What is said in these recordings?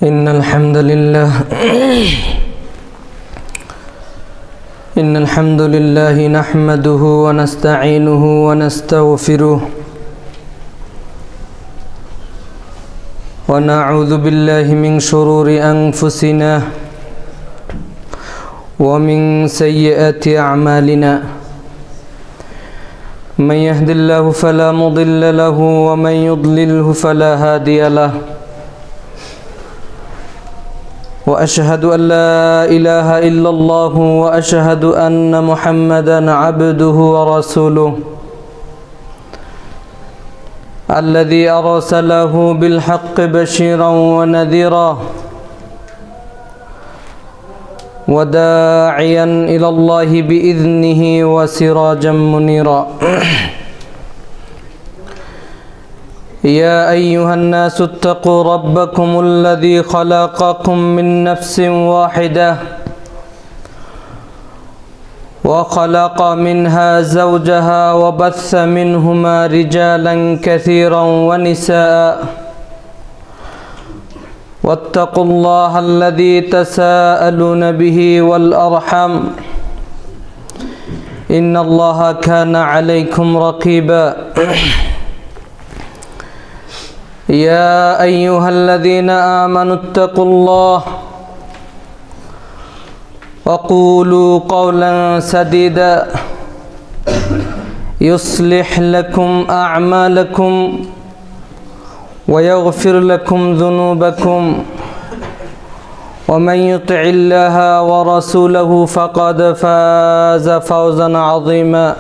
إن الحمد لله نحمده ونستعينه ونستغفره ونعوذ بالله من شرور أنفسنا ومن سيئات أعمالنا من يهد الله فلا مضل له ومن يضلله فلا هادي له وأشهد أن لا إله إلا الله وأشهد أن محمدا عبده ورسوله الذي أرسله بالحق بشيرا ونذيرا وداعيا إلى الله بإذنه وسراجا منيرا يا أيها الناس اتقوا ربكم الذي خلقكم من نفس واحدة وخلق منها زوجها وبث منهما رجالا كثيرا ونساء واتقوا الله الذي تساءلون به والأرحم إن الله كان عليكم رقيبا يا أيها الذين آمنوا اتقوا الله وقولوا قولا سديدا يصلح لكم أعمالكم ويغفر لكم ذنوبكم ومن يطع الله ورسوله فقد فاز فوزا عظيما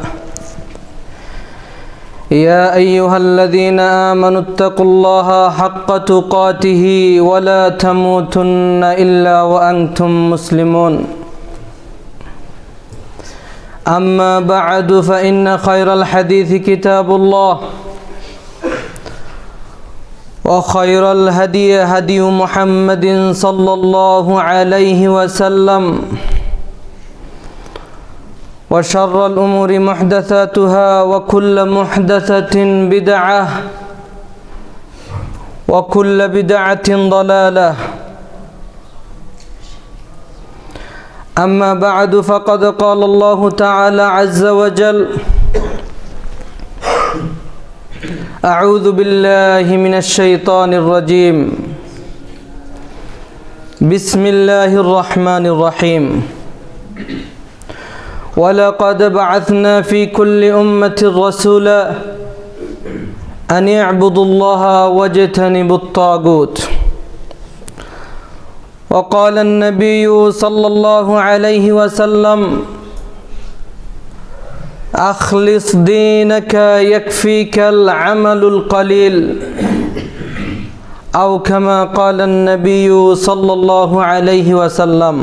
يا أيها الذين آمنوا اتقوا الله حق تقاته ولا تموتن إلا وأنتم مسلمون أما بعد فإن خير الحديث كتاب الله وخير الهدي هدي محمد صلى الله عليه وسلم وشر الأمور محدثاتها وكل محدثة بدعة وكل بدعة ضلالة أما بعد فقد قال الله تعالى عز وجل أعوذ بالله من الشيطان الرجيم بسم الله الرحمن الرحيم ولقد بعثنا في كل أمة رسولا أن يعبدوا الله واجتنبوا الطاغوت وقال النبي صلى الله عليه وسلم أخلص دينك يكفيك العمل القليل أو كما قال النبي صلى الله عليه وسلم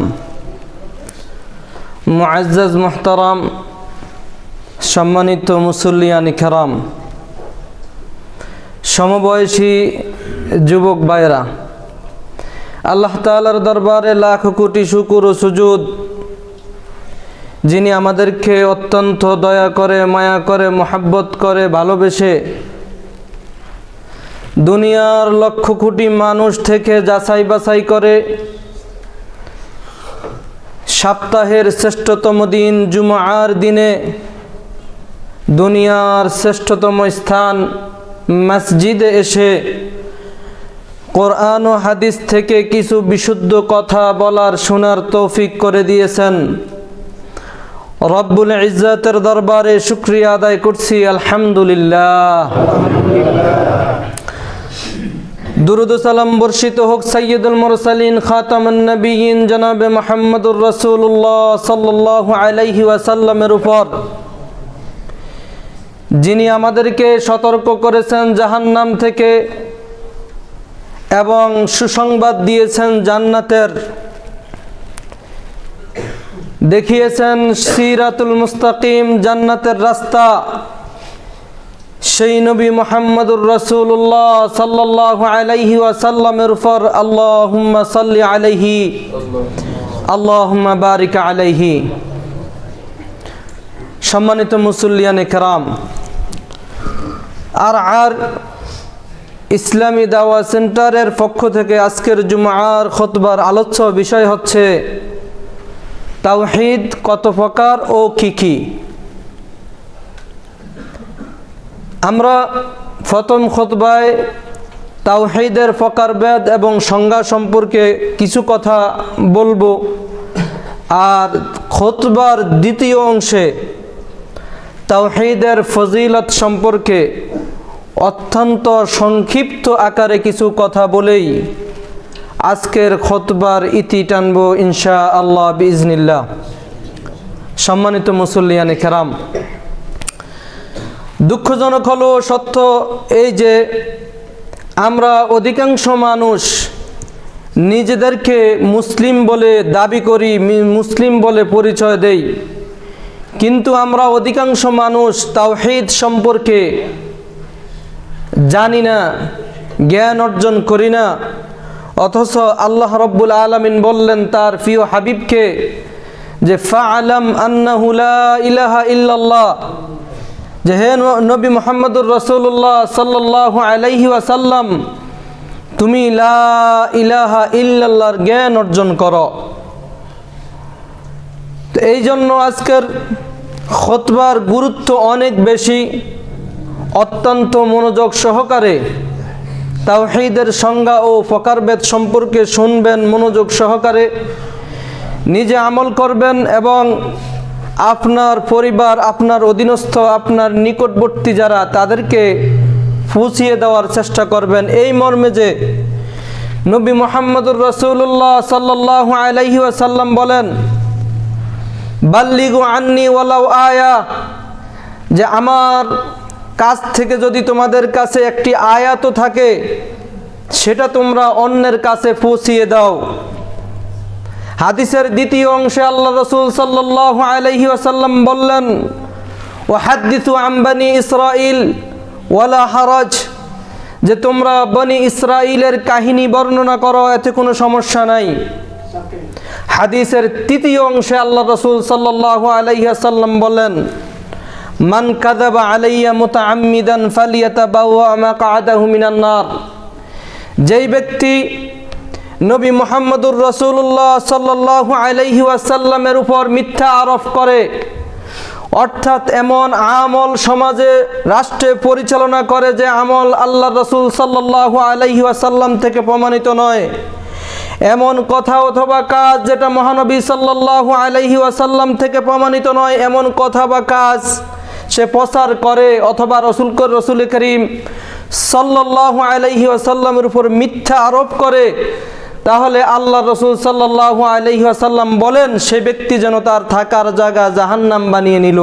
মুআজ্জাজ মুহতারাম সম্মানিত মুসল্লিয়ান কিরাম সমবয়সী যুবক ভাইরা আল্লাহ তাআলার দরবারে লাখ কোটি শুকর ও সুজুদ যিনি আমাদেরকে অত্যন্ত দয়া করে মায়া করে মোহাব্বত করে ভালোবেসে দুনিয়ার লক্ষ কোটি মানুষ থেকে যাচাই বাছাই করে সপ্তাহের শ্রেষ্ঠতম দিন জুমার দিনে দুনিয়ার শ্রেষ্ঠতম স্থান মসজিদে এসে কোরআন ও হাদিস থেকে কিছু বিশুদ্ধ কথা বলার শোনার তৌফিক করে দিয়েছেন রব্বুল ইজ্জাতের দরবারে শুকরিয়া আদায় করছি আলহামদুলিল্লাহ। দুরুদ ও সালাম বর্ষিত হোক সাইয়্যিদুল মুরসালিন খাতামুন নবিয়্যিন জনাবে মুহাম্মদুর রাসূলুল্লাহ সাল্লাল্লাহু আলাইহি ওয়াসাল্লামের উপর, যিনি আমাদেরকে সতর্ক করেছেন জাহান্নাম থেকে এবং সুসংবাদ দিয়েছেন জান্নাতের, দেখিয়েছেন সিরাতুল মুস্তাকিম জান্নাতের রাস্তা। সেই নবী মুহাম্মদুর রাসূলুল্লাহ সাল্লাল্লাহু আলাইহি ওয়াসাল্লামের উপর আল্লাহুম্মা সাল্লি আলাইহি আল্লাহুম্মা বারিক আলাইহি। সম্মানিত মুসল্লিয়ানে কেরাম, আর ইসলামী দাওয়া সেন্টারের পক্ষ থেকে আজকের জুমার খুতবার আলোচ্য বিষয় হচ্ছে তাওহীদ কত প্রকার ও কি কি। আমরা প্রথম খুতবায় তাওহীদের প্রকারভেদ এবং সংজ্ঞা সম্পর্কে কিছু কথা বলবো, আর খুতবার দ্বিতীয় অংশে তাওহীদের ফজিলত সম্পর্কে অত্যন্ত সংক্ষিপ্ত আকারে কিছু কথা বলেই আজকের খুতবার ইতি টানব ইনশাআল্লাহ বিইজনিল্লাহ। সম্মানিত মুসল্লিয়ানে কেরাম, দুঃখজনক হলো সত্য এই যে আমরা অধিকাংশ মানুষ নিজেদেরকে মুসলিম বলে দাবি করি, মুসলিম বলে পরিচয় দেই, কিন্তু আমরা অধিকাংশ মানুষ তাওহীদ সম্পর্কে জানি না, জ্ঞান অর্জন করি না। অথচ আল্লাহ রাব্বুল আলামিন বললেন তার প্রিয় হাবিবকে যে ফাআলাম আন্নাহু লা ইলাহা ইল্লাল্লাহ, যে হে নবী মুহাম্মদুর রাসূলুল্লাহ সাল্লাল্লাহু আলাইহি ওয়াসাল্লাম, তুমি লা ইলাহা ইল্লাল্লাহর জ্ঞান অর্জন করো। তো এই জন্য আজকের খুতবার গুরুত্ব অনেক বেশি। অত্যন্ত মনোযোগ সহকারে তাওহীদের সংজ্ঞা ও প্রকারভেদ সম্পর্কে শুনবেন, মনোযোগ সহকারে নিজে আমল করবেন এবং আপনার পরিবার, আপনার অধীনস্থ, আপনার নিকটবর্তী যারা, তাদেরকে পৌঁছিয়ে দেওয়ার চেষ্টা করবেন এই মর্মে যে নবী মুহাম্মদুর রাসূলুল্লাহ সাল্লাল্লাহু আলাইহি ওয়াসাল্লাম বলেন, বাল্লিগু আন্নি ওয়ালাউ আয়া, যে আমার কাছ থেকে যদি তোমাদের কাছে একটি আয়াত থাকে সেটা তোমরা অন্যের কাছে পৌঁছিয়ে দাও। হাদিসের দ্বিতীয় অংশে আল্লাহ রাসূল সাল্লাল্লাহু আলাইহি ওয়াসাল্লাম বললেন, ওয়াহাদ্দিসু আন বনি ইসরাইল ওয়ালা হারাজ, যে তোমরা বনি ইসরাইলের কাহিনী বর্ণনা করো, এতে কোনো সমস্যা নাই। হাদিসের তৃতীয় অংশে আল্লাহ রাসূল সাল্লাল্লাহু আলাইহি ওয়াসাল্লাম বলেন, মান কাযাবা আলাইয়া মুতাআম্মিদান ফালিয়াতাবাওয়া মাকআদাহু মিনান নার, যেই ব্যক্তি নবী মুহাম্মদুর রাসূলুল্লাহ সাল্লাল্লাহু আলাইহি ওয়াসাল্লামের উপর মিথ্যা আরোপ করে, অর্থাৎ এমন আমল সমাজে রাষ্ট্রে পরিচালনা করে যে আমল আল্লাহ রাসূল সাল্লাল্লাহু আলাইহি ওয়াসাল্লাম থেকে প্রমাণিত নয়, এমন কথা অথবা কাজ যেটা মহানবী সাল্লাল্লাহু আলাইহি ওয়াসাল্লাম থেকে প্রমাণিত নয়, এমন কথা বা কাজ সে প্রচার করে, অথবা রসুল করিম সাল্লাল্লাহু আলাইহি ওয়াসাল্লামের উপর মিথ্যা আরোপ করে, তাহলে আল্লাহ রসুল সাল্লাল্লাহু আলাইহি ওয়াসাল্লাম বলেন সে ব্যক্তি যেন তার থাকার জায়গা জাহান্নাম বানিয়ে নিল।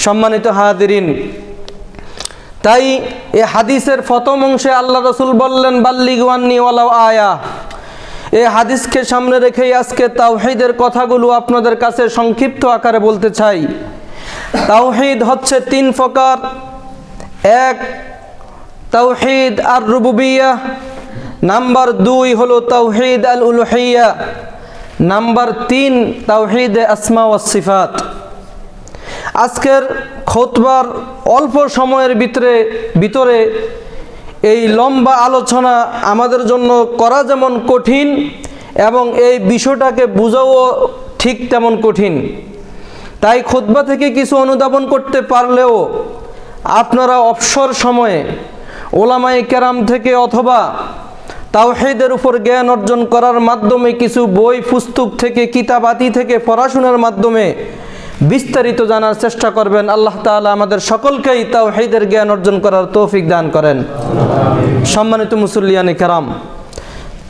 সম্মানিত হাজিরিন, তাই এই হাদিসের প্রথম অংশে আল্লাহ রসুল বললেন বাল্লিগু আন্নি ওয়ালাউ আয়া। এই হাদিসকে সামনে রেখেই আজকে তাওহীদের কথাগুলো আপনাদের কাছে সংক্ষিপ্ত আকারে বলতে চাই। তাওহীদ হচ্ছে তিন প্রকার। এক, তাওহীদ আর রুবুবিয়্যাহ। নাম্বার 2 হলো তাওহীদ আল উলুহিয়্যাহ। নাম্বার 3 তাওহীদ আসমা ওয়াস সিফাত। আজকের খুতবার অল্প সময়ের ভিতরে এই লম্বা আলোচনা আমাদের জন্য করা যেমন কঠিন এবং এই বিষয়টাকে বোঝাও ঠিক তেমন কঠিন। তাই খুতবা থেকে কিছু অনুধাবন করতে পারলেও আপনারা অবসর সময়ে ওলামায়ে কেরাম থেকে অথবা তাওহীদের উপর জ্ঞান অর্জন করার মাধ্যমে কিছু বই পুস্তক থেকে, কিতাবাতি থেকে পড়াশোনার মাধ্যমে বিস্তারিত জানার চেষ্টা করবেন। আল্লাহ তাআলা আমাদের সকলকেই তাওহীদের জ্ঞান অর্জন করার তৌফিক দান করেন। সম্মানিত মুসল্লিয়ানে কেরাম,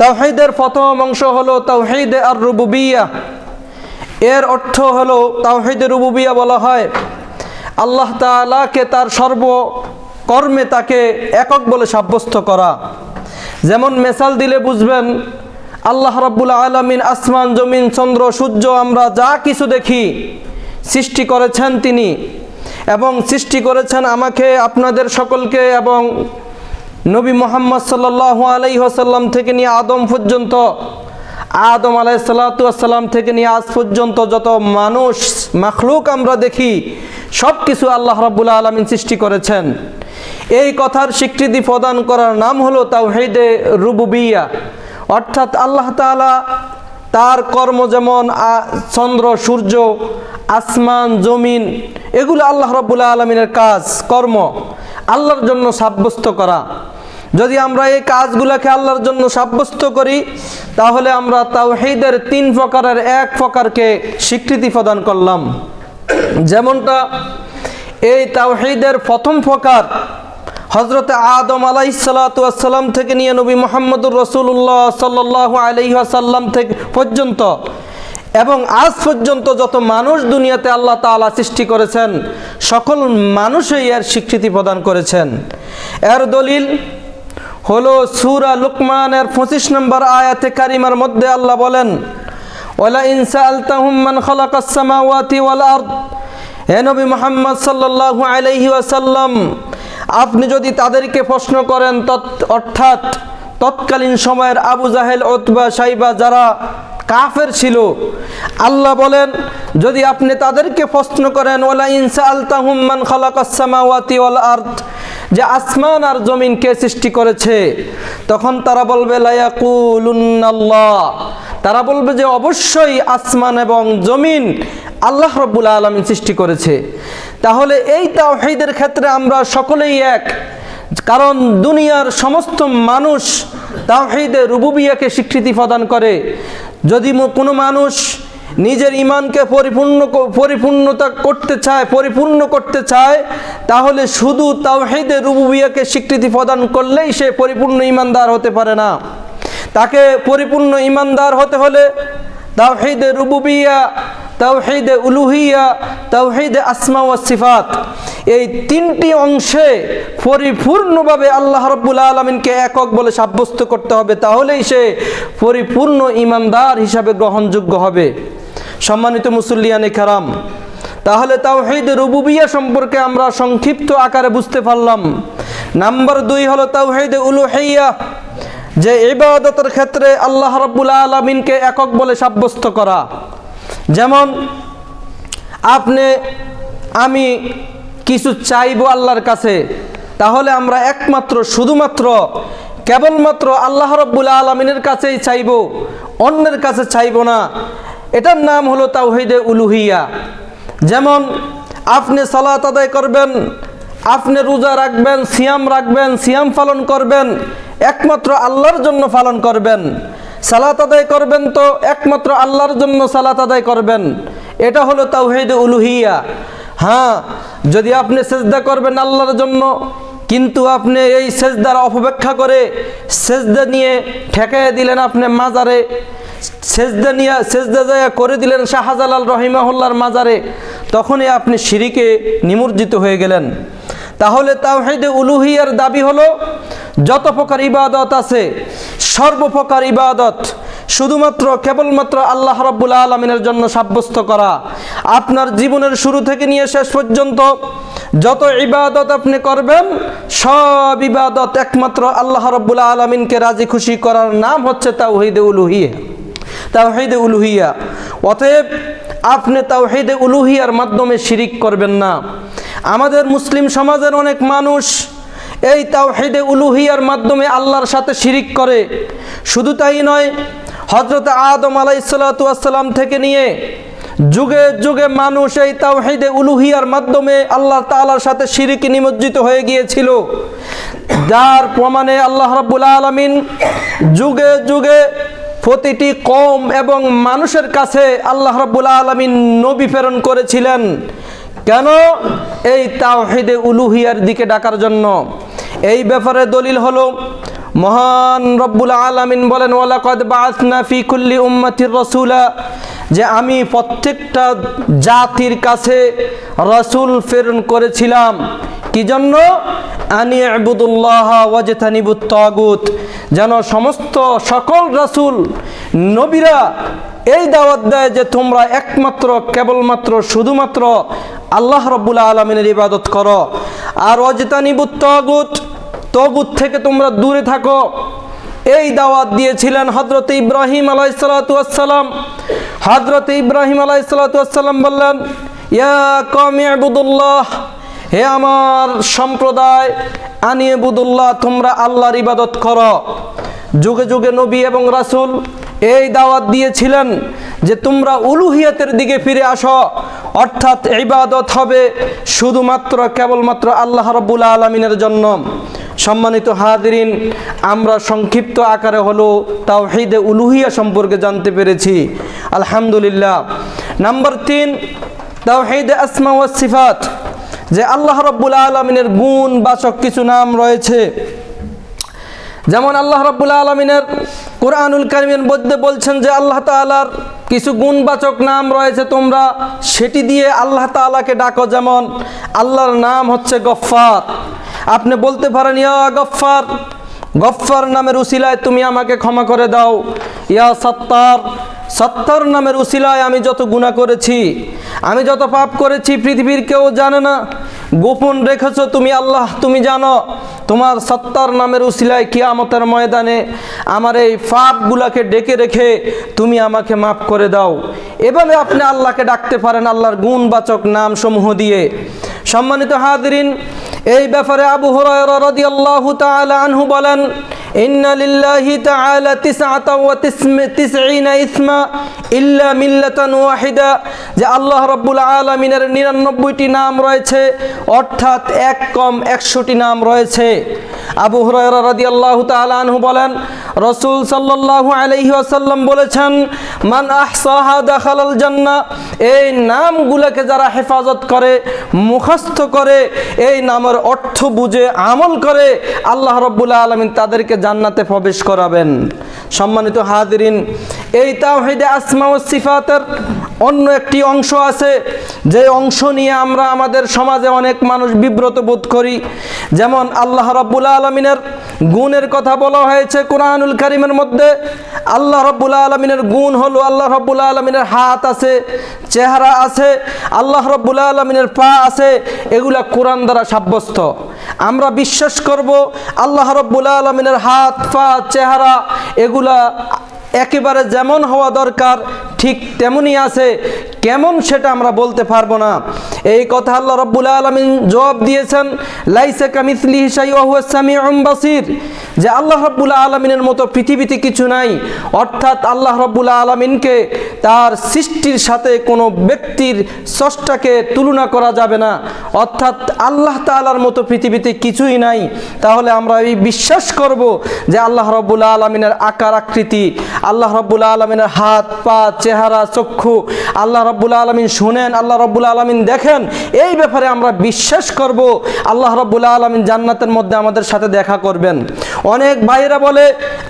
তাওহীদের প্রথম অংশ হলো তাওহীদ আর রুবুবিয়্যাহ। এর অর্থ হলো তাওহীদে রুবুবিয়্যাহ বলা হয় আল্লাহ তাআলাকে তার সর্বকর্মে তাকে একক বলে সাব্যস্ত করা। যেমন মেসাল দিলে বুঝবেন, আল্লাহ রাব্বুল আলামিন আসমান, জমিন, চন্দ্র, সূর্য, আমরা যা কিছু দেখি সৃষ্টি করেছেন তিনি, এবং সৃষ্টি করেছেন আমাকে, আপনাদের সকলকে, এবং নবী মুহাম্মদ সাল্লাল্লাহু আলাইহি ওয়াসাল্লাম থেকে নিয়ে আদম পর্যন্ত, আদম আলাইহিসসালাতু ওয়াসসালাম থেকে নিয়ে আজ পর্যন্ত যত মানুষ মাখলুক আমরা দেখি সব কিছু আল্লাহ রাব্বুল আলামিন সৃষ্টি করেছেন। এই কথার স্বীকৃতি প্রদান করার নাম হলো তাওহীদে রুবুবিয়্যা, অর্থাৎ আল্লাহ তাআলা তার কর্ম যেমন চন্দ্র সূর্য আসমান জমিন এগুলো আল্লাহ রাব্বুল আলামিনের কাজ কর্ম আল্লাহর জন্য সাব্যস্ত করা। যদি আমরা এই কাজগুলোকে আল্লাহর জন্য সাব্যস্ত করি তাহলে আমরা তাওহীদের 3 প্রকারের এক প্রকারকে স্বীকৃতি প্রদান করলাম। যেমনটা এই তাওহীদের প্রথম প্রকার হযরতে আদম আলাইহিসসালাতু ওয়াসসালাম থেকে নিয়ে নবী মুহাম্মদুর রাসূলুল্লাহ সাল্লাল্লাহু আলাইহি ওয়াসাল্লাম থেকে পর্যন্ত এবং আজ পর্যন্ত যত মানুষ দুনিয়াতে আল্লাহ তাআলা সৃষ্টি করেছেন সকল মানুষই এর স্বীকৃতি প্রদান করেছেন। এর দলিল হলো সূরা লুকমানের 25 নম্বর আয়াতে কারিমার মধ্যে আল্লাহ বলেন, ওয়ালা ইন সাআলতাহুম মান খালাকাস সামাওয়াতি ওয়াল আরদ, হে নবী মুহাম্মদ সাল্লাল্লাহু আলাইহি ওয়াসাল্লাম আপনি যদি তাদেরকে প্রশ্ন করেন, অর্থাৎ তৎকালীন সময়ের আবু জাহেল উতবা শাইবা যারা কাফের ছিল, আল্লাহ বলেন যদি আপনি তাদেরকে প্রশ্ন করেন ওয়ালা ইন সাআলতাহুম মান খালাকাস সামাওয়াতি ওয়াল আরদ, যে আসমান আর জমিন কে সৃষ্টি করেছে, তখন তারা বলবে লা ইয়াকুলুনাল্লাহ, তারা বলবে যে অবশ্যই আসমান এবং জমিন আল্লাহ রাব্বুল আলামিন সৃষ্টি করেছে। তাহলে এই তাওহীদের ক্ষেত্রে আমরা সকলেই এক, কারণ দুনিয়ার সমস্ত মানুষ তাওহীদে রুবুবিয়্যাকে স্বীকৃতি প্রদান করে। যদি কোনো মানুষ নিজের ঈমানকে পরিপূর্ণ করতে চায় তাহলে শুধু তাওহীদে রুবুবিয়্যাকে স্বীকৃতি প্রদান করলেই সে পরিপূর্ণ ঈমানদার হতে পারে না। তাকে পরিপূর্ণ ঈমানদার হতে হলে তাওহীদে রুবুবিয়্যা, তাওহীদে উলুহিয়্যা, তাওহীদে আসমা ওয়াস সিফাত এই 3টি অংশে পরিপূর্ণভাবে আল্লাহ রাব্বুল আলামিনকে একক বলে সাব্যস্ত করতে হবে, তাহলেই সে পরিপূর্ণ ঈমানদার হিসাবে গ্রহণযোগ্য হবে। সম্মানিত মুসল্লিয়ানে কেরাম, তাহলে তাওহীদে রুবুবিয়্যা সম্পর্কে আমরা সংক্ষিপ্ত আকারে বুঝতে পারলাম। নাম্বার 2 হলো তাওহীদে উলুহিয়্যা, যে ইবাদতের ক্ষেত্রে আল্লাহ রাব্বুল আলামিনকে একক বলে সাব্যস্ত করা। যেমন আমি কিছু চাইবো আল্লাহর কাছে, তাহলে আমরা একমাত্র শুধুমাত্র কেবলমাত্র আল্লাহ রাব্বুল আলামিনের কাছেই চাইবো, অন্যের কাছে চাইবো না। এটার নাম হলো তাওহীদে উলুহিয়্যা। যেমন আপনি সালাত আদায় করবেন, আপনি রোজা রাখবেন, সিয়াম পালন করবেন, একমাত্র আল্লাহর জন্য পালন করবেন। সালাত আদায় করবেন তো একমাত্র আল্লাহর জন্য সালাত আদায় করবেন, এটা হলো তাওহীদে উলুহিয়্যা। হ্যাঁ, যদি আপনি সেজদা করবেন আল্লাহর জন্য, কিন্তু আপনি এই সেজদার অপব্যাখ্যা করে সেজদা নিয়ে ঠেকাইয়া দিলেন আপনি মাজারে, সেজদা যায় করে দিলেন শাহজালাল রহিমাহুল্লাহর মাজারে, তখনই আপনি শিরকে নিমজ্জিত হয়ে গেলেন। তাহলে তাওহীদে উলুহিয়্যার দাবি হলো যত প্রকার ইবাদত আছে সর্বপ্রকার ইবাদত শুধুমাত্র কেবলমাত্র আল্লাহ রাব্বুল আলামিনের জন্য সাব্যস্ত করা। আপনার জীবনের শুরু থেকে নিয়ে শেষ পর্যন্ত যত ইবাদত আপনি করবেন সব ইবাদত একমাত্র আল্লাহ রাব্বুল আলামিনকে রাজি খুশি করার নাম হচ্ছে তাওহীদে উলুহিয়্যা। অতএব আপনি তাওহীদে উলুহিয়্যার মাধ্যমে শিরিক করবেন না। আমাদের মুসলিম সমাজের অনেক মানুষ এই তাওহীদে উলুহিয়্যার মাধ্যমে আল্লাহর সাথে শিরিক করে। শুধু তাই নয়, হযরত আদম আলাইহিসসালাতু ওয়াসসালাম থেকে নিয়ে যুগে যুগে মানুষ এই তাওহীদে উলুহিয়্যার মাধ্যমে আল্লাহ তাআলার সাথে শিরকে নিমজ্জিত হয়ে গিয়েছিল, যার প্রমাণে আল্লাহ রাব্বুল আলামিন যুগে যুগে প্রতিটি কওম এবং মানুষের কাছে আল্লাহ রাব্বুল আলামিন নবী প্রেরণ করেছিলেন। কেন? এই তাওহীদে উলুহিয়্যার দিকে ডাকার জন্য। এই ব্যাপারে দলিল হলো মহান রব্বুল আলামিন বলেন, ওয়ালাকাদ বাআসনা ফি কুল্লি উম্মাতির রাসূলা, যে আমি প্রত্যেকটা জাতির কাছে রাসূল প্রেরণ করেছিলাম। কি জন্য? আনি ইবুদুল্লাহ ওয়াজতানিবুত তাগুত, যেন সমস্ত সকল রাসূল নবীরা এই দাওয়াত দেয় যে তোমরা একমাত্র কেবলমাত্র শুধুমাত্র আল্লাহ রাব্বুল আলামিনের ইবাদত করো, আর ওয়াজতানিবুত তাগুত, তাগুত থেকে তোমরা দূরে থাকো। এই দাওয়াত দিয়েছিলেন হযরত ইব্রাহিম আলাইহিসসালাতু ওয়াসসালাম। হযরত ইব্রাহিম আলাইহিসসালাতু ওয়াসসালাম বললেন, ইয়া কওমি ইবুদুল্লাহ, হে আমার সম্প্রদায়, আনিয়েবুদুল্লাহ, তোমরা আল্লাহর ইবাদত করো। যুগে যুগে নবী এবং রাসূল এই দাওয়াত দিয়েছিলেন যে তোমরা উলুহিয়াতের দিকে ফিরে আসো, অর্থাৎ ইবাদত হবে শুধুমাত্র কেবলমাত্র আল্লাহ রাব্বুল আলামিনের জন্য। সম্মানিত হাজিরিন, আমরা সংক্ষিপ্ত আকারে হলো তাওহীদে উলুহিয়া সম্পর্কে জানতে পেরেছি, আলহামদুলিল্লাহ। নাম্বার 3, তাওহীদে আসমা ওয়াস সিফাত, যে আল্লাহ রাব্বুল আলামিনের গুণ বাচক কিছু নাম রয়েছে। যেমন আল্লাহ রাব্বুল আলামিনের কুরআনুল কারীমের মধ্যে বলছেন যে আল্লাহ তাআলার কিছু গুণবাচক নাম রয়েছে, তোমরা সেটি দিয়ে আল্লাহ তাআলাকে ডাকো। যেমন আল্লাহর নাম হচ্ছে গফফার। আপনি বলতে পারেন, ইয়া গফফার, গফফার নামের উসিলায় তুমি আমাকে ক্ষমা করে দাও। ইয়া সত্তার, সত্তার নামের উসিলায় আমি যত গুনাহ করেছি, আমি যত পাপ করেছি পৃথিবীর কেউ জানে না, গোপন রেখেছো তুমি আল্লাহ, তুমি জানো। তোমার সত্তার নামের উসিলায় কিয়ামতের ময়দানে আমার এই পাপগুলোকে ডেকে রেখে তুমি আমাকে মাফ করে দাও। এভাবে আপনি আল্লাহকে ডাকতে পারেন আল্লাহর গুণবাচক নাম সমূহ দিয়ে। সম্মানিত হাজিরিন, এই ব্যাপারে আবু হুরায়রা রাদিয়াল্লাহু তাআলা আনহু বলেন, ইন্না লিল্লাহি তাআলা 99 ইসমা ইল্লা মিল্লাতান ওয়াহিদা, যে আল্লাহ রাব্বুল আলামিনের 99টি নাম রয়েছে, অর্থাৎ এক কম 100টি নাম রয়েছে। আবু হুরায়রা রাদিয়াল্লাহু তাআলা আনহু বলেন, রাসূল সাল্লাল্লাহু আলাইহি ওয়াসাল্লাম বলেছেন, মান আহসাহা দাখালাল জান্নাহ, এই নামগুলোকে যারা হেফাজত করে, মুখস্থ করে, এই নামের অর্থ বুঝে আমল করে, আল্লাহ রাব্বুল আলামিন তাদেরকে জান্নাতে প্রবেশ করাবেন। সম্মানিত হাজিরিন, এই তাওহীদে আসমা ওয়াস সিফাতের অন্য একটি অংশ আছে, যে অংশ নিয়ে আমরা আমাদের সমাজে অনেক মানুষ বিব্রত বোধ করি। যেমন আল্লাহ রাব্বুল আলামিনের গুণের কথা বলা হয়েছে কুরআনুল কারীমের মধ্যে। আল্লাহ রাব্বুল আলামিনের গুণ হলো আল্লাহ রাব্বুল আলামিনের হাত আছে, চেহারা আছে, আল্লাহ রাব্বুল আলামিনের পা আছে। এগুলা কোরআন দ্বারা সাব্যস্ত। আমরা বিশ্বাস করব আল্লাহ রাব্বুল আলামিনের হাত, পা, চেহারা এগুলা একেবারে যেমন হওয়া দরকার ঠিক তেমনই আছে, কেমন সেটা আমরা বলতে পারবো না। এই কথা আল্লাহ রাব্বুল আলামিন জবাব দিয়েছেন, লাইসা কামিসলিহি শাইউন ওয়া হুয়াস সামিউম বাসীর, যে আল্লাহ রাব্বুল আলামিনের মতো পৃথিবীতে কিছু নাই। অর্থাৎ আল্লাহ রাব্বুল আলামিনকে তার সৃষ্টির সাথে কোনো ব্যক্তির স্রষ্টাকে তুলনা করা যাবে না। অর্থাৎ আল্লাহ তাআলার মতো পৃথিবীতে কিছুই নাই। তাহলে আমরা এই বিশ্বাস করব যে আল্লাহ রাব্বুল আলামিনের আকার আকৃতি, আল্লাহ রাব্বুল আলামিনের হাত, পা, চেহারা, চক্ষু, আল্লাহ রাব্বুল আলামিন শুনেন, আল্লাহ রাব্বুল আলামিন দেখেন, এই ব্যাপারে আমরা বিশ্বাস করব আল্লাহ রাব্বুল আলামিন জান্নাতের মধ্যে আমাদের সাথে দেখা করবেন। অনেক ভাইরা বলে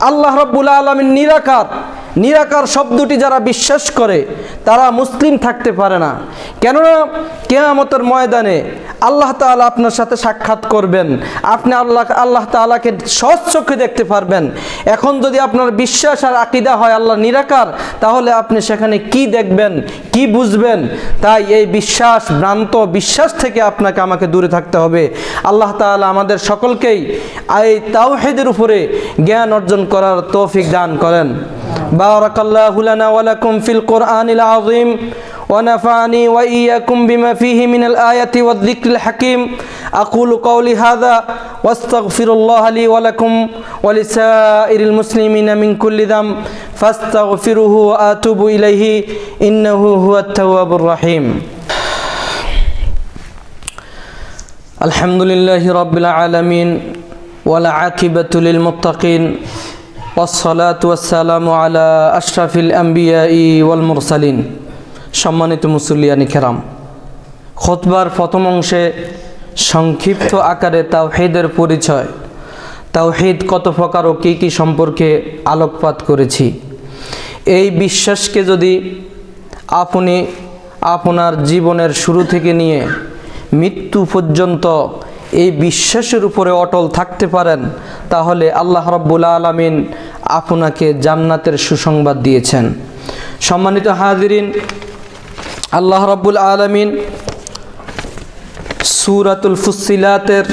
আল্লাহ রাব্বুল আলামিন নিরাকার। নিরাকার শব্দটি যারা বিশ্বাস করে তারা মুসলিম থাকতে পারে না। কেননা কিয়ামতের ময়দানে আল্লাহ তাআলা আপনার সাথে সাক্ষাৎ করবেন, আপনি আল্লাহ তাআলাকে সচক্ষে দেখতে পারবেন। এখন যদি আপনার বিশ্বাস আর আকীদা হয় আল্লাহ নিরাকার, তাহলে আপনি সেখানে কি দেখবেন, কি বুঝবেন? তাই এই বিশ্বাস, ভ্রান্ত বিশ্বাস থেকে আপনাকে আমাকে দূরে থাকতে হবে। আল্লাহ তাআলা আমাদের সকলকেই এই তাওহীদের উপরে জ্ঞান অর্জন করার তৌফিক দান করেন। বারাকাল্লাহু লানা ওয়া লাকুম ফিল কুরআনিল আযীম ونفعني وإياكم بما فيه من الآية والذكر الحكيم. أقول قولي هذا واستغفر الله لي ولكم ولسائر المسلمين من كل ذنب فاستغفروه وأتوب إليه إنه هو التواب الرحيم. الحمد لله رب العالمين والعاقبة للمتقين والصلاة والسلام على أشرف الأنبياء والمرسلين. সম্মানিত মুসল্লিয়ানি কেরাম, খুতবার প্রথম অংশে সংক্ষিপ্ত আকারে তাওহীদের পরিচয়, তাওহীদ কত প্রকার ও কী কী সম্পর্কে আলোকপাত করেছি। এই বিশ্বাসকে যদি আপনি আপনার জীবনের শুরু থেকে নিয়ে মৃত্যু পর্যন্ত এই বিশ্বাসের উপরে অটল থাকতে পারেন, তাহলে আল্লাহ রাব্বুল আলামিন আপনাকে জান্নাতের সুসংবাদ দিয়েছেন। সম্মানিত হাজিরিন, আল্লাহ রাব্বুল আলামিন সূরাতুল ফুসসিলাতের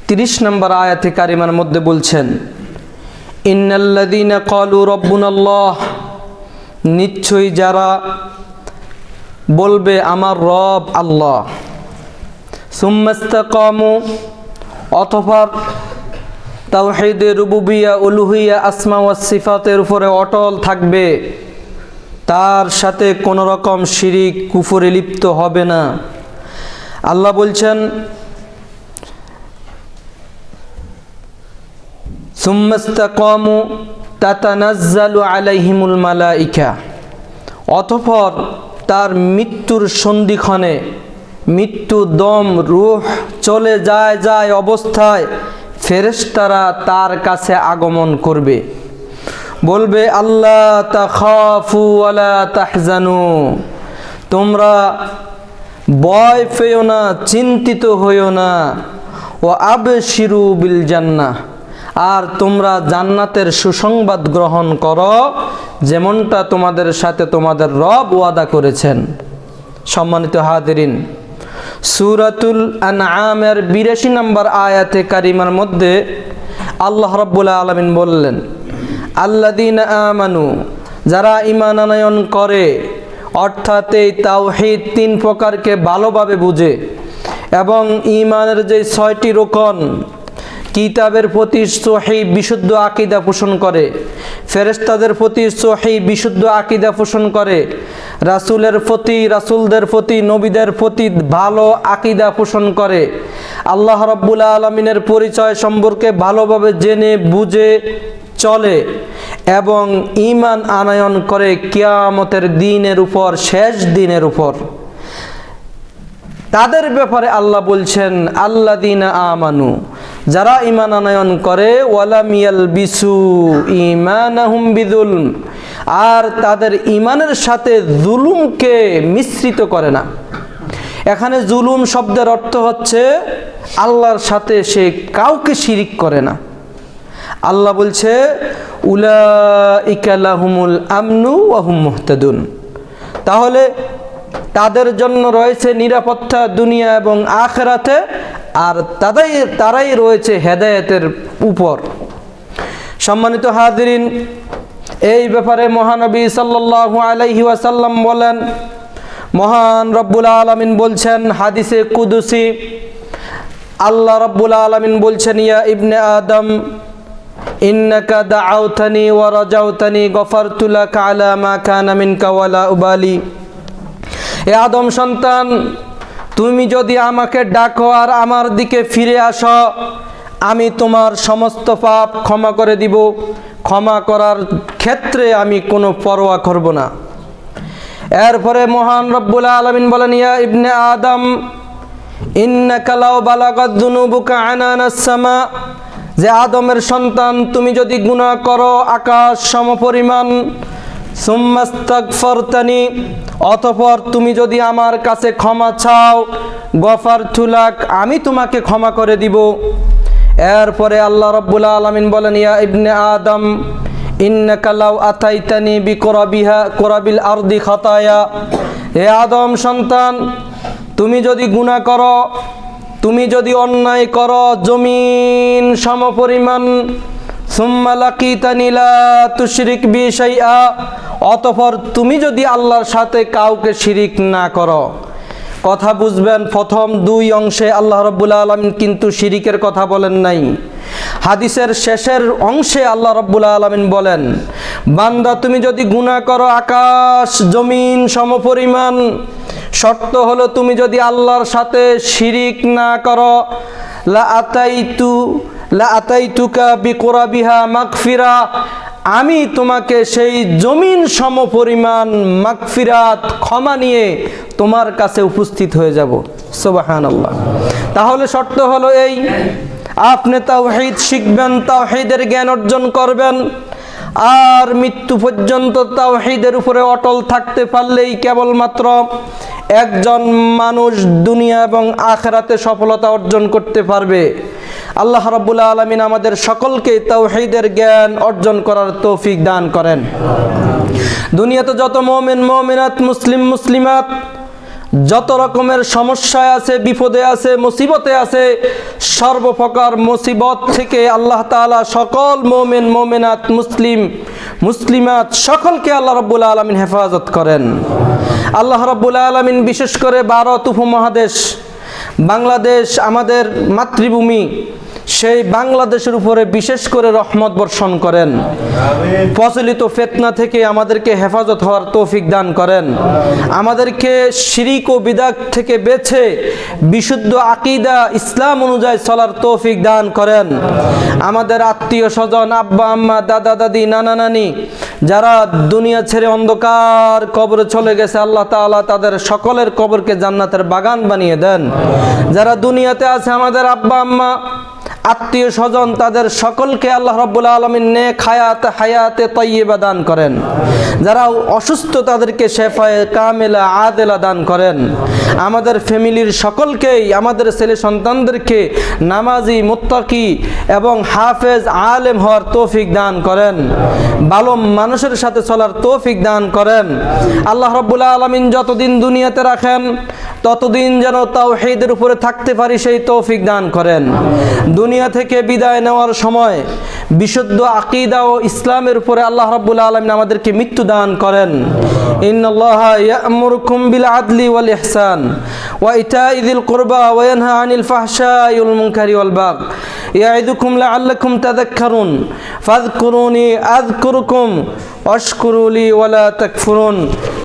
30 নম্বর আয়াতে কারিমার মধ্যে বলছেন, ইন্নাল্লাযীনা ক্বালু রাব্বুনাল্লাহ, নিশ্চয়ই যারা বলবে আমার রব আল্লাহ, সুম্মা ইসতাকামু, অতঃপর তাওহীদে রুবুবিয়্যা, উলুহিয়্যা, আসমা ওয়াস সিফাতের উপরে অটল থাকবে, তার সাথে কোনো রকম শিরিক কুফরে লিপ্ত হবে না। আল্লাহ বলছেন সুম্মা ইসতাকামু তাতানাজ্জালু আলাইহিমুল মালাইকা, অতঃপর তার মৃত্যুর সন্ধিক্ষণে, মৃত্যু দম রূহ চলে যায় অবস্থায় ফেরেশতারা তার কাছে আগমন করবে, বলবে আল্লাহ তাখাফু ওয়ালা তাহজানু, তোমরা ভয় পেও না, চিন্তিত হইও না, ও আবশিরু বিল জান্নাহ, আর তোমরা জান্নাতের সুসংবাদ গ্রহণ করো, যেমনটা তোমাদের সাথে তোমাদের রব ওয়াদা করেছেন। সম্মানিত হাজিরিন, সূরাতুল আনআমের ৮২ নম্বর আয়াতে কারিমার মধ্যে আল্লাহ রাব্বুল আলামিন বললেন, আল্লাযীনা আমানু, যারা ঈমান আনয়ন করে, অর্থাৎ এই তাওহীদ ৩ প্রকারকে ভালোভাবে বুঝে এবং ঈমানের যে ৬টি রোকন, কিতাবের প্রতি সহিহ বিশুদ্ধ আকীদা পোষণ করে, ফেরেশতাদের প্রতি সহিহ বিশুদ্ধ আকীদা পোষণ করে, রাসূলদের প্রতি নবীদের প্রতি ভালো আকীদা পোষণ করে, আল্লাহ রাব্বুল আলামিনের পরিচয় সম্পর্কে ভালোভাবে জেনে বুঝে চলে এবং ঈমান আনয়ন করে কিয়ামতের দিনের উপর, শেষ দিনের উপর, তাদের ব্যাপারে আল্লাহ বলছেন আল্লাযীনা আমানু, যারা ঈমান আনয়ন করে, ওয়ালাম ইয়ালবিসু ঈমানাহুম বিযুলম, আর তাদের ঈমানের সাথে জুলুমকে মিশ্রিত করে না। এখানে জুলুম শব্দের অর্থ হচ্ছে আল্লাহর সাথে সে কাউকে শিরিক করে না। আল্লাহ বলছে উলাইকা লাহুমুল আমনু ওয়া হুম মুহতাদুন, তাহলে তাদের জন্য রয়েছে নিরাপত্তা দুনিয়া এবং আখিরাতে, আর তারাই রয়েছে হেদায়েতের উপর। সম্মানিত হাজিরিন, এই ব্যাপারে মহানবী সাল্লাল্লাহু আলাইহি ওয়াসাল্লাম বলেন, মহান রব্বুল আলামিন বলছেন হাদিসে কুদসি, আল্লাহ রব্বুল আলামিন বলছেন ইয়া ইবনে আদম ইন্নাকা দাআউতানি ওয়া রাজাউতানি গফারতু লাকা আলা মা কানা মিনকা ওয়ালা উবালি, এ আদম সন্তান, তুমি যদি আমাকে ডাকো আর আমার দিকে ফিরে আসো, আমি তোমার সমস্ত পাপ ক্ষমা করে দিব, ক্ষমা করার ক্ষেত্রে আমি কোনো পরোয়া করব না। এরপরে মহান রব্বুল আলামিন বলেন ইয়া ইবনে আদম ইন্নাকা লাউ বালাগাত যুনুবুকা আনানাস সামা, যে আদমের সন্তান, তুমি যদি গুনাহ করো আকাশ সমপরিমাণ, সুম্মাস্তাগফারতানি, অতঃপর তুমি যদি আমার কাছে ক্ষমা চাও, গফারতু লাক, আমি তোমাকে ক্ষমা করে দিব। এরপরে আল্লাহ রাব্বুল আলামিন বলেন ইয়া ইবনে আদম ইন্নাকা লাউ আতাইতানি বিকুরাবিল আরদি খাতায়া, হে আদম সন্তান, তুমি যদি গুনাহ করো, তুমি যদি অন্যায় করো জমিন সমপরিমাণ, সুম্মা লাকিতানি লা তুশরিক বি শাইআ, অতঃপর তুমি যদি আল্লাহর সাথে কাউকে শিরিক না করো। কথা বুঝবেন, প্রথম 2 অংশে আল্লাহ রাব্বুল আলামিন কিন্তু শিরিকের কথা বলেন নাই। হাদিসের শেষের অংশে আল্লাহ রাব্বুল আলামিন বলেন, বান্দা তুমি যদি গুনাহ করো আকাশ জমিন সমপরিমাণ, শর্ত হলো তুমি যদি আল্লাহর সাথে শিরিক না করো, লা আতাইতুকা বিকুরাবিহা মাগফিরা, আমি তোমাকে সেই জমিন সমপরিমাণ মাগফিরাত, ক্ষমা নিয়ে তোমার কাছে উপস্থিত হয়ে যাব। সুবহানাল্লাহ। তাহলে শর্ত হলো এই, আপনি তাওহীদ শিখবেন, তাওহীদের জ্ঞান অর্জন করবেন, আর মৃত্যু পর্যন্ত তাওহীদের উপরে অটল থাকতে পারলেই কেবলমাত্র একজন মানুষ দুনিয়া এবং আখিরাতে সফলতা অর্জন করতে পারবে। আল্লাহ রাব্বুল আলামিন আমাদের সকলকে তাওহীদের জ্ঞান অর্জন করার তৌফিক দান করেন। দুনিয়াতে যত মুমিন মুমিনাত, মুসলিম মুসলিমাত যত রকমের সমস্যায় আছে, বিপদে আছে, মুসিবতে আছে, সর্বপ্রকার মুসিবত থেকে আল্লাহ তাআলা সকল মুমিন মুমিনাত, মুসলিম মুসলিমাত সকলকে আল্লাহ রাব্বুল আলামিন হেফাজত করেন। আল্লাহ রাব্বুল আলামিন বিশেষ করে ভারত উপমহাদেশ, বাংলাদেশ আমাদের মাতৃভূমি, সেই বাংলাদেশের উপরে বিশেষ করে রহমত বর্ষণ করেন। প্রচলিত ফিতনা থেকে আমাদেরকে হেফাজত হওয়ার তৌফিক দান করেন। আমাদেরকে শিরিক ও বিদআত থেকে বেছে বিশুদ্ধ আকীদা ইসলাম অনুযায়ী চলার তৌফিক দান করেন। আমাদের আত্মীয় স্বজন, আব্বা আম্মা, দাদা দাদি, নানা নানি যারা দুনিয়া ছেড়ে অন্ধকার কবরে চলে গেছে, আল্লাহ তাআলা তাদের সকলের কবরকে জান্নাতের বাগান বানিয়ে দেন। যারা দুনিয়াতে আছে আমাদের আব্বা আম্মা, আত্মীয় স্বজন, তাদের সকলকে আল্লাহ রাব্বুল আলামিন নেক হায়াতে তাইয়্যিবা দান করেন। যারা অসুস্থ তাদেরকে শেফায়ে কামেলা আদেলা দান করেন। আমাদের ফ্যামিলির সকলকেই, আমাদের ছেলে সন্তানদেরকে নামাজি, মুত্তাকি এবং হাফেজ, আলেম হওয়ার তৌফিক দান করেন। ভালো মানুষের সাথে চলার তৌফিক দান করেন। আল্লাহ রাব্বুল আলামিন যতদিন দুনিয়াতে রাখেন ততদিন যেন তাওহীদের উপরে থাকতে পারি সেই তৌফিক দান করেন। দুনিয়া থেকে বিদায় নেওয়ার সময় বিশুদ্ধ আকীদা ও ইসলামের উপরে আল্লাহ রাব্বুল আলামিন আমাদেরকে মৃত্যু দান করেন। ইন্নাল্লাহা ইয়া'মুরুকুম বিল আদলি ওয়াল ইহসান ওয়া ইতা'i যিল কুরবা ওয়া ইয়ানহা আনিল ফাহশাই ওয়াল মুনকারি ওয়াল বাগ ইয়া'iদুকুম লা'আল্লাকুম তাযাক্কারুন ফাযকুরুনি আযকুরুকুম ওয়াশকুরু লি ওয়া লা তাকফুরুন।